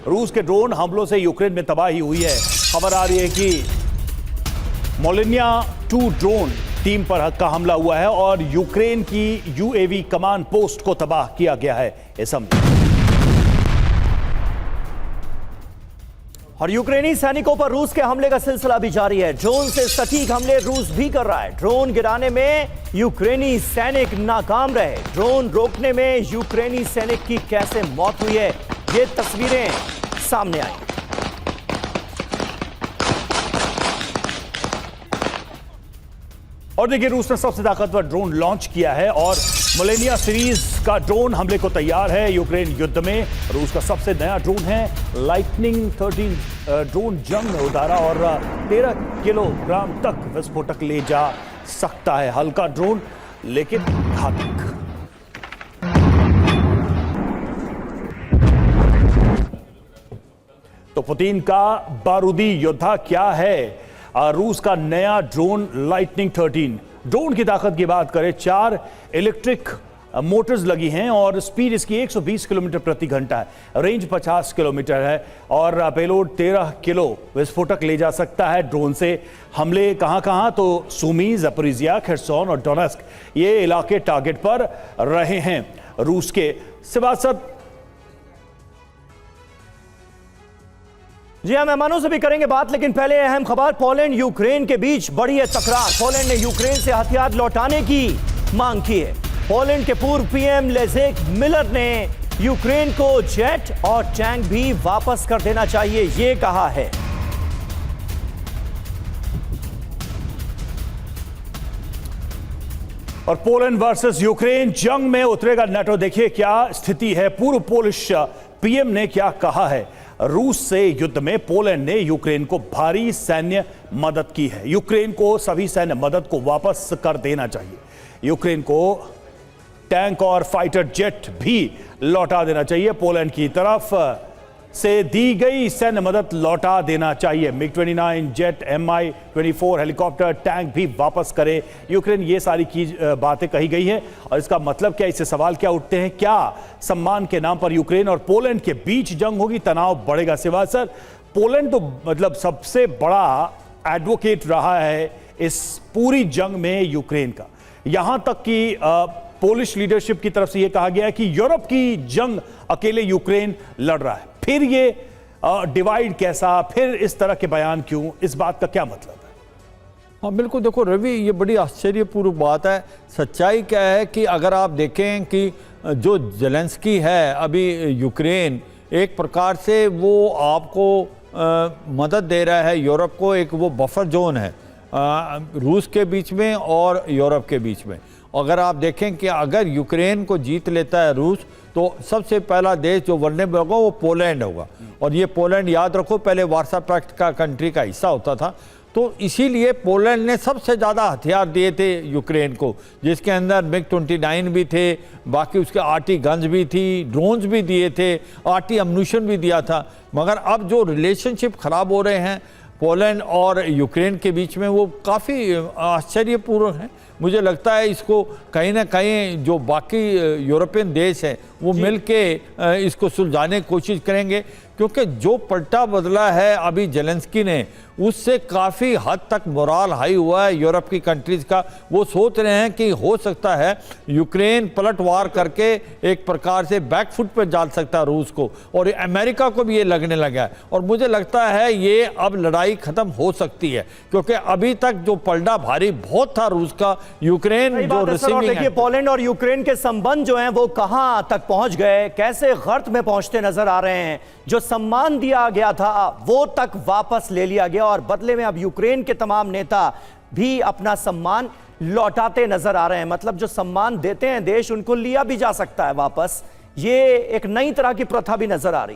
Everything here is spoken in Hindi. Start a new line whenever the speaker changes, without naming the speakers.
रूस के ड्रोन हमलों से यूक्रेन में तबाही हुई है। खबर आ रही है कि मोलिनिया 2 ड्रोन टीम पर का हमला हुआ है और यूक्रेन की यूएवी कमांड पोस्ट को तबाह किया गया है इस हमले।
और यूक्रेनी सैनिकों पर रूस के हमले का सिलसिला भी जारी है। ड्रोन से सटीक हमले रूस भी कर रहा है। ड्रोन गिराने में यूक्रेनी सैनिक नाकाम रहे। ड्रोन रोकने में यूक्रेनी सैनिक की कैसे मौत हुई है, ये तस्वीरें सामने आई।
और देखिए, रूस ने सबसे ताकतवर ड्रोन लॉन्च किया है और मोलिनिया सीरीज का ड्रोन हमले को तैयार है। यूक्रेन युद्ध में रूस का सबसे नया ड्रोन है लाइटनिंग 13 ड्रोन जंग में उतारा और 13 किलोग्राम तक विस्फोटक ले जा सकता है। हल्का ड्रोन लेकिन घातक। तो पुतिन का बारूदी योद्धा क्या है? रूस का नया ड्रोन लाइटनिंग 13 ड्रोन की ताकत की बात करें, 4 इलेक्ट्रिक मोटर्स लगी हैं और स्पीड इसकी 120 किलोमीटर प्रति घंटा है। रेंज 50 किलोमीटर है और पेलोड 13 किलो विस्फोटक ले जा सकता है। ड्रोन से हमले कहां तो सुमी, ज़पोरिज़िया, खेर्सोन और डोनेस्क ये इलाके टारगेट पर रहे हैं रूस के। सिवासत
जी हाँ, मेहमानों से भी करेंगे बात, लेकिन पहले अहम खबर। पोलैंड यूक्रेन के बीच बढ़ी है तकरार। पोलैंड ने यूक्रेन से हथियार लौटाने की मांग की है। पोलैंड के पूर्व पीएम लेज़ेक मिलर ने यूक्रेन को जेट और टैंक भी वापस कर देना चाहिए, ये कहा है।
और पोलैंड वर्सेस यूक्रेन जंग में उतरेगा नाटो। देखिए क्या स्थिति है। पूर्व पोलिश पीएम ने क्या कहा है। रूस से युद्ध में पोलैंड ने यूक्रेन को भारी सैन्य मदद की है। यूक्रेन को सभी सैन्य मदद को वापस कर देना चाहिए। यूक्रेन को टैंक और फाइटर जेट भी लौटा देना चाहिए। पोलैंड की तरफ से दी गई सैन्य मदद लौटा देना चाहिए। MiG-29 jet, Mi-24 helicopter, tank भी वापस करे यूक्रेन। ये सारी बातें कही गई है और इसका मतलब क्या, इससे सवाल क्या उठते हैं? क्या सम्मान के नाम पर यूक्रेन और पोलैंड के बीच जंग होगी, तनाव बढ़ेगा? सिवा सर, पोलैंड तो मतलब सबसे बड़ा एडवोकेट रहा है इस पूरी जंग में यूक्रेन का। यहां तक कि पोलिश लीडरशिप की तरफ से यह कहा गया है कि यूरोप की जंग अकेले यूक्रेन लड़ रहा है। फिर ये डिवाइड कैसा, फिर इस तरह के बयान क्यों, इस बात का क्या मतलब है?
हाँ बिल्कुल, देखो रवि, ये बड़ी आश्चर्यपूर्ण बात है। सच्चाई क्या है कि अगर आप देखें कि जो ज़ेलेंस्की है अभी यूक्रेन, एक प्रकार से वो आपको मदद दे रहा है यूरोप को। एक वो बफर जोन है रूस के बीच में और यूरोप के बीच में। अगर आप देखें कि अगर यूक्रेन को जीत लेता है रूस, तो सबसे पहला देश जो वल्नरेबल होगा वो पोलैंड होगा। और ये पोलैंड, याद रखो, पहले वार्सा पैक्ट का कंट्री का हिस्सा होता था। तो इसीलिए पोलैंड ने सबसे ज़्यादा हथियार दिए थे यूक्रेन को, जिसके अंदर MiG-29 भी थे, बाकी उसके RT गन्स भी थी, ड्रोन्स भी दिए थे, RT अम्यूनिशन भी दिया था। मगर अब जो रिलेशनशिप ख़राब हो रहे हैं पोलैंड और यूक्रेन के बीच में, वो काफ़ी आश्चर्यपूर्ण है। मुझे लगता है इसको कहीं ना कहीं जो बाकी यूरोपियन देश हैं वो मिल के इसको सुलझाने की कोशिश करेंगे, क्योंकि जो पलटा बदला है अभी ज़ेलेंस्की ने, उससे काफ़ी हद तक मोराल हाई हुआ है यूरोप की कंट्रीज़ का। वो सोच रहे हैं कि हो सकता है यूक्रेन पलटवार करके एक प्रकार से बैकफुट पर डाल सकता है रूस को, और अमेरिका को भी ये लगने लगा है। और मुझे लगता है ये अब लड़ाई ख़त्म हो सकती है, क्योंकि अभी तक जो पलटा भारी बहुत था रूस का, यूक्रेन जो रिसीविंग।
देखिए, पोलैंड और यूक्रेन के संबंध जो हैं वो कहां तक पहुंच गए, कैसे गर्त में पहुंचते नजर आ रहे हैं। जो सम्मान दिया गया था वो तक वापस ले लिया गया और बदले में अब यूक्रेन के तमाम नेता भी अपना सम्मान लौटाते नजर आ रहे हैं। मतलब जो सम्मान देते हैं देश, उनको लिया भी जा सकता है वापस। ये एक नई तरह की प्रथा भी नजर आ रही है।